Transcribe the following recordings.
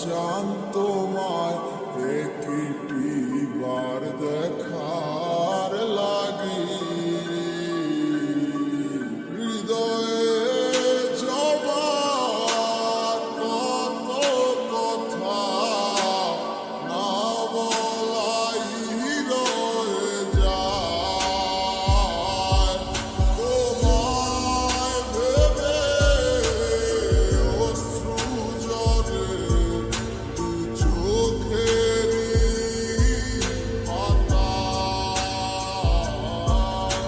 জান তোমায় একটি বার দেখার লাগি হৃদয়ে জমা কত কথা না বলাই রয়ে যায় তোমায় ভেবে অশ্রু ঝরে দু চোখেরই পাতায়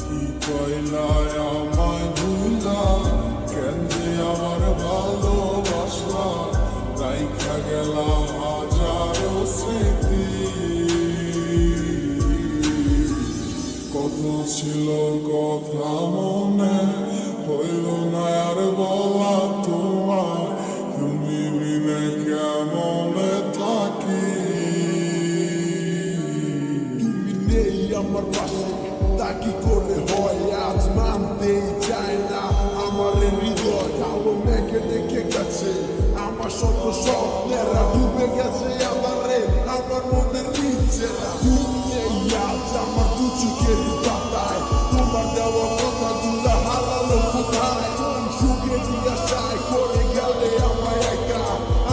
কি কইলায় আমায় ভুলা কেন যে আমার ভালোবাসা রাইখা গেলা হাজারো স্মৃতি কত ছিল কথা মনে হইল না আর বলা তোমায় তুমি বিনে কেমনে থাকি তুমি নেই আমার পাশে তা কি করে হয় আজ মানতেই চায় না আমার হৃদয় কালো মেঘে ডেকে গেছে আমার শত স্বপ্নেরা ডুবে গেছে আমারে আমার মনের নিচে না তুমি নেই আজ আমার দু চোখের পাতায় তোমার দেওয়া কথা তুলা হারালো কোথায় কোন সুখে দিয়া চায় করে গেলে আমায় একা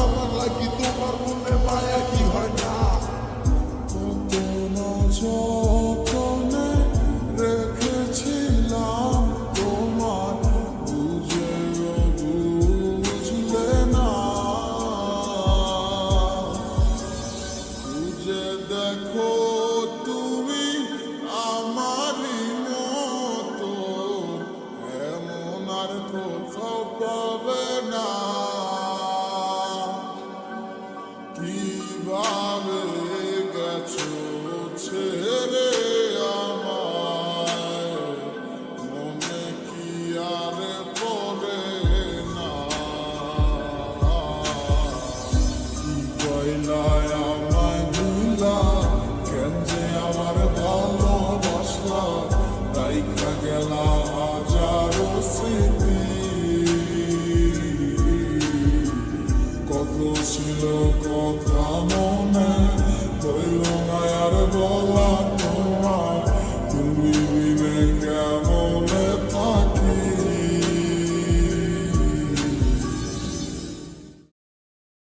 আমার লাগি তোমার মনে মায়া কি হয় না কত না যতনে রেখেছিলাম তোমার বুঝেও বুঝলে না বুঝে দেখো তুমি আমারই মতো এমন আর কোথাও পাবে না কিভাবে গেছো ছেড়ে আমায় মনে কি আর